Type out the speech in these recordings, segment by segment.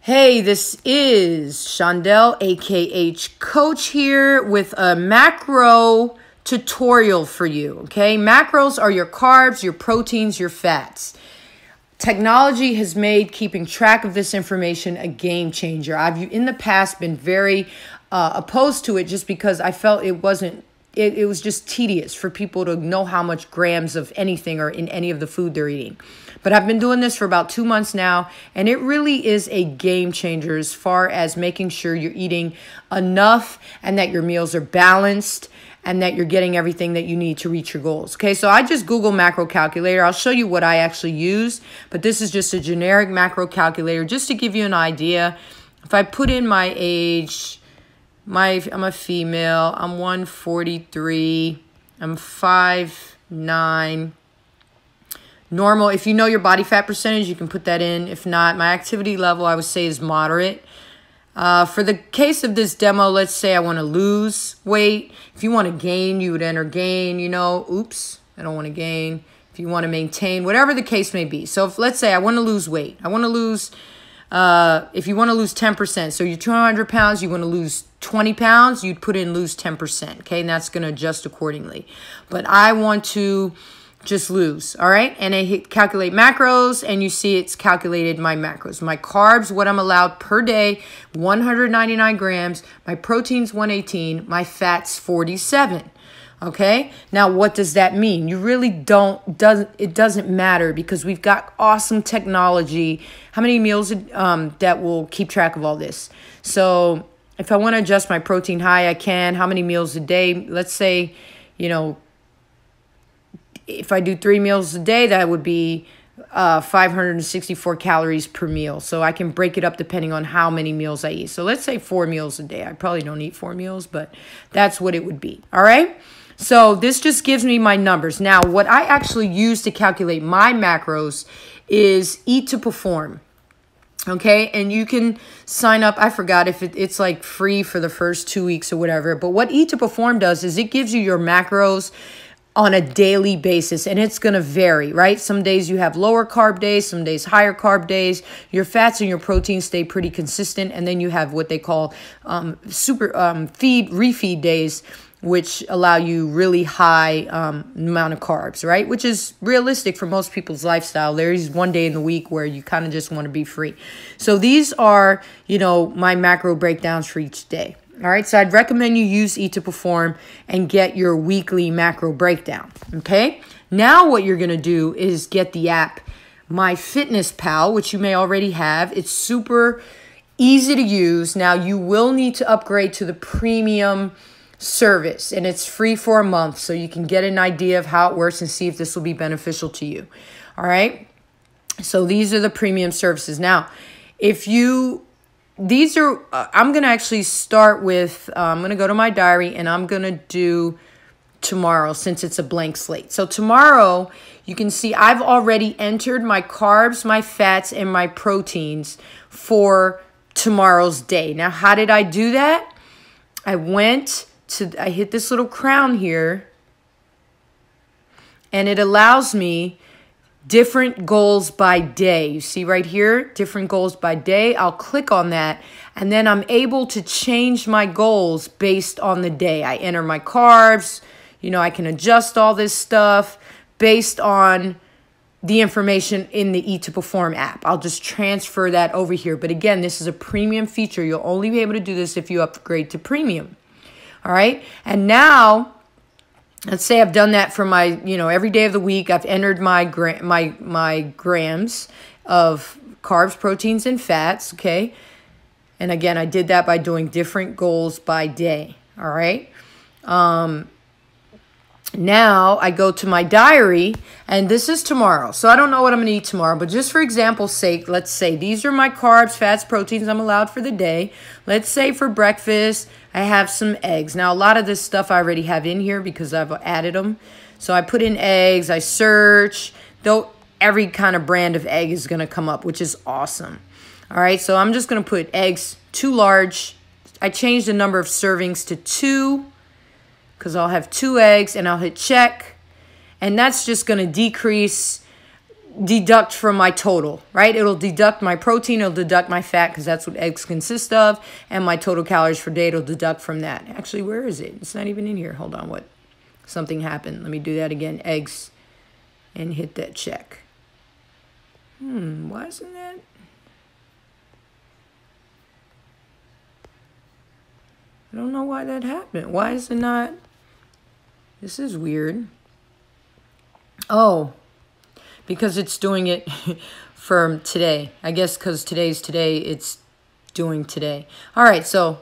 Hey, this is Shondell, AKH Coach here with a macro tutorial for you, okay? Macros are your carbs, your proteins, your fats. Technology has made keeping track of this information a game changer. I've in the past been very opposed to it just because I felt it was just tedious for people to know how much grams of anything are in any of the food they're eating. But I've been doing this for about 2 months now, and it really is a game changer as far as making sure you're eating enough and that your meals are balanced and that you're getting everything that you need to reach your goals. Okay, so I just Google macro calculator. I'll show you what I actually use, but this is just a generic macro calculator just to give you an idea. If I put in my age, I'm a female, I'm 143, I'm 5'9". Normal, if you know your body fat percentage, you can put that in. If not, my activity level, I would say, is moderate. For the case of this demo, let's say I want to lose weight. If you want to gain, you would enter gain, oops, I don't want to gain. If you want to maintain, whatever the case may be. So let's say I want to lose weight. I want to lose, if you want to lose 10%, so you're 200 pounds, you want to lose 20 pounds, you'd put in lose 10%, okay? And that's going to adjust accordingly. But I want to just lose, all right? And I hit calculate macros, and you see it's calculated my macros. My carbs, what I'm allowed per day, 199 grams. My proteins, 118. My fats, 47. Okay? Now, what does that mean? You really it doesn't matter because we've got awesome technology. How many meals that will keep track of all this? So if I want to adjust my protein high, I can. How many meals a day? Let's say, if I do 3 meals a day, that would be 564 calories per meal. So I can break it up depending on how many meals I eat. So let's say 4 meals a day. I probably don't eat 4 meals, but that's what it would be. All right? So this just gives me my numbers. Now, what I actually use to calculate my macros is Eat to Perform. Okay, and you can sign up. I forgot if it's like free for the first 2 weeks or whatever. But what Eat to Perform does is it gives you your macros on a daily basis, and it's going to vary, right? Some days you have lower carb days, some days higher carb days. Your fats and your proteins stay pretty consistent, and then you have what they call refeed days, which allow you really high amount of carbs, right? Which is realistic for most people's lifestyle. There's one day in the week where you kind of just want to be free. So these are, my macro breakdowns for each day. All right, so I'd recommend you use Eat to Perform and get your weekly macro breakdown, okay? Now what you're going to do is get the app MyFitnessPal, which you may already have. It's super easy to use. Now, you will need to upgrade to the premium service, and it's free for a month, so you can get an idea of how it works and see if this will be beneficial to you, all right? So these are the premium services. Now, I'm going to actually start with, I'm going to go to my diary and I'm going to do tomorrow since it's a blank slate. So tomorrow, you can see I've already entered my carbs, my fats, and my proteins for tomorrow's day. Now, how did I do that? I hit this little crown here, and it allows me different goals by day. You see right here, different goals by day. I'll click on that, and then I'm able to change my goals based on the day. I enter my carbs. I can adjust all this stuff based on the information in the Eat to Perform app. I'll just transfer that over here. But again, this is a premium feature. You'll only be able to do this if you upgrade to premium. All right? And now, let's say I've done that for my, every day of the week. I've entered my grams of carbs, proteins, and fats, okay? And again, I did that by doing different goals by day, all right? Now I go to my diary, and this is tomorrow. So I don't know what I'm going to eat tomorrow, but just for example's sake, let's say these are my carbs, fats, proteins I'm allowed for the day. Let's say for breakfast, I have some eggs. Now, a lot of this stuff I already have in here because I've added them. So I put in eggs, I search, though every kind of brand of egg is going to come up, which is awesome. All right, so I'm just going to put eggs, 2 large. I changed the number of servings to 2 because I'll have 2 eggs, and I'll hit check. And that's just going to decrease deduct from my total, right? It'll deduct my protein, it'll deduct my fat, because that's what eggs consist of, and my total calories for day, it'll deduct from that. Actually, where is it? It's not even in here. Hold on, what? Something happened. Let me do that again. Eggs, and hit that check. Why isn't that? I don't know why that happened. Why is it not? This is weird. Oh, because it's doing it from today. I guess because today's today, it's doing today. All right, so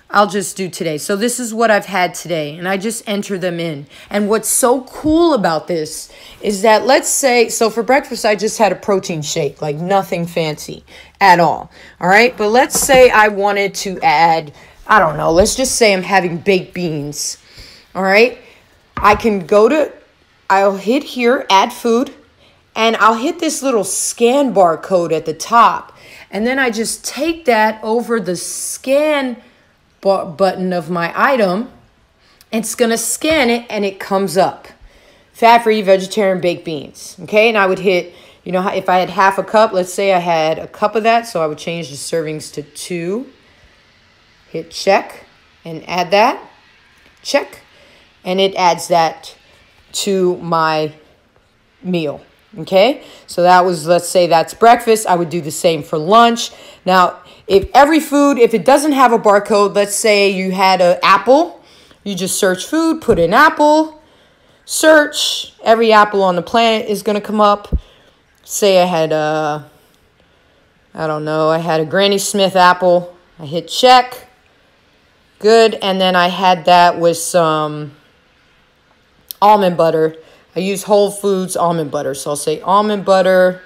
I'll just do today. So this is what I've had today, and I just enter them in. And what's so cool about this is that, let's say, so for breakfast, I just had a protein shake, like nothing fancy at all. All right, but let's say I wanted to add, I don't know, let's just say I'm having baked beans. All right, I can go to, I'll hit here, add food, and I'll hit this little scan barcode at the top. And then I just take that over the scan button of my item. It's going to scan it, and it comes up. Fat-free, vegetarian, baked beans. Okay, and I would hit, you know, if I had half a cup, let's say I had a cup of that, so I would change the servings to 2. Hit check, and add that. Check. And it adds that to my meal. Okay, so that was, let's say that's breakfast. I would do the same for lunch. Now, if every food, if it doesn't have a barcode, let's say you had an apple, you just search food, put in apple, search, every apple on the planet is going to come up. Say I had I don't know, I had a Granny Smith apple. I hit check. Good, and then I had that with some almond butter. I use Whole Foods almond butter. So I'll say almond butter,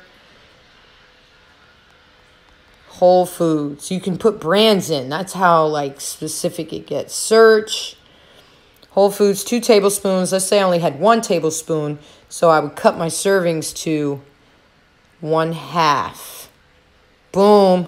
Whole Foods. You can put brands in. That's how like specific it gets. Search, Whole Foods, 2 tablespoons. Let's say I only had 1 tablespoon. So I would cut my servings to 1/2. Boom.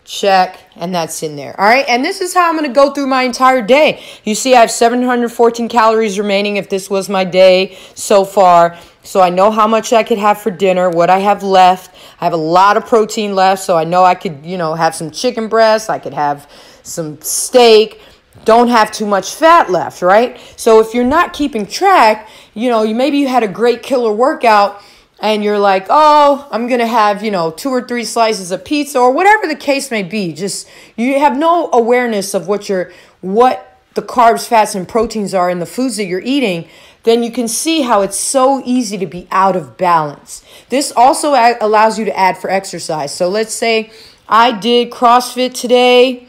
Check, and that's in there. All right, and this is how I'm going to go through my entire day. You see, I have 714 calories remaining if this was my day so far. So I know how much I could have for dinner, what I have left. I have a lot of protein left, so I know I could, you know, have some chicken breast. I could have some steak. Don't have too much fat left, right? So if you're not keeping track, you know, maybe you had a great killer workout, and you're like, oh, I'm going to have, you know, 2 or 3 slices of pizza, or whatever the case may be. Just, you have no awareness of what the carbs, fats, and proteins are in the foods that you're eating. Then you can see how it's so easy to be out of balance. This also allows you to add for exercise. So let's say I did CrossFit today.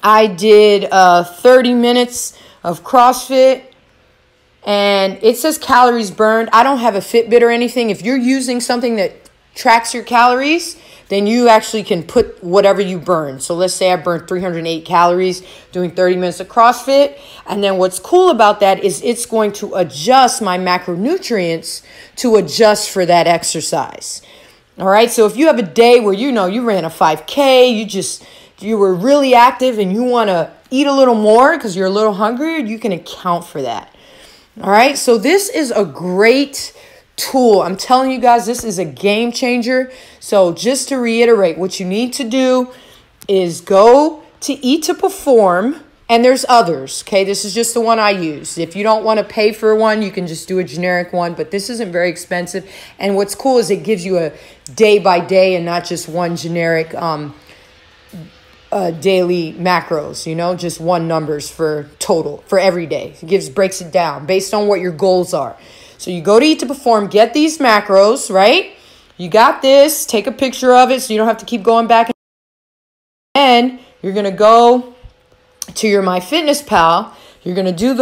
I did 30 minutes of CrossFit. And it says calories burned. I don't have a Fitbit or anything. If you're using something that tracks your calories, then you actually can put whatever you burn. So let's say I burned 308 calories doing 30 minutes of CrossFit. And then what's cool about that is it's going to adjust my macronutrients to adjust for that exercise. All right. So if you have a day where, you know, you ran a 5K, you were really active and you want to eat a little more because you're a little hungrier, you can account for that. All right, so this is a great tool. I'm telling you guys, this is a game changer. So just to reiterate, what you need to do is go to Eat to Perform, and there's others, okay? This is just the one I use. If you don't want to pay for one, you can just do a generic one, but this isn't very expensive. And what's cool is it gives you a day-by-day and not just one generic daily macros, you know, just one numbers for total for every day. It breaks it down based on what your goals are. So you go to Eat to Perform, get these macros, right? You got this, take a picture of it so you don't have to keep going back. And you're going to go to your MyFitnessPal. You're going to do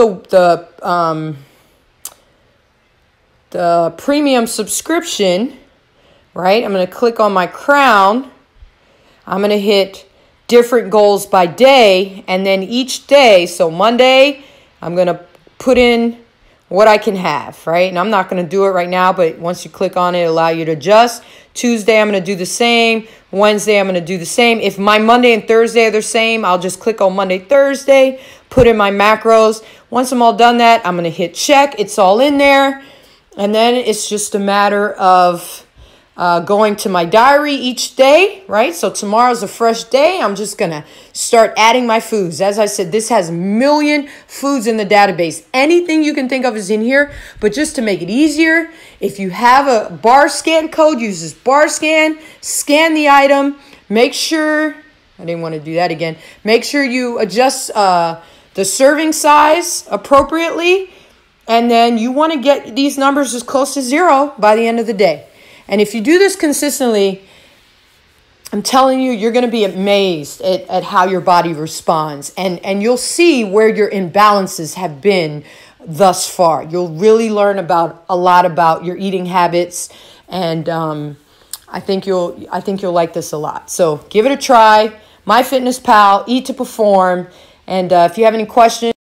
the premium subscription, right? I'm going to click on my crown. I'm going to hit different goals by day, and then each day, so Monday, I'm going to put in what I can have, right? And I'm not going to do it right now, but once you click on it, it'll allow you to adjust. Tuesday, I'm going to do the same. Wednesday, I'm going to do the same. If my Monday and Thursday are the same, I'll just click on Monday, Thursday, put in my macros. Once I'm all done that, I'm going to hit check. It's all in there. And then it's just a matter of going to my diary each day, right? So tomorrow's a fresh day. I'm just going to start adding my foods. As I said, this has a million foods in the database. Anything you can think of is in here. But just to make it easier, if you have a bar scan code, use this bar scan, scan the item. Make sure, I didn't want to do that again. Make sure you adjust the serving size appropriately. And then you want to get these numbers as close to 0 by the end of the day. And if you do this consistently, I'm telling you, you're going to be amazed at how your body responds. And you'll see where your imbalances have been thus far. You'll really learn a lot about your eating habits. And I think you'll like this a lot. So give it a try. MyFitnessPal, Eat to Perform. And if you have any questions,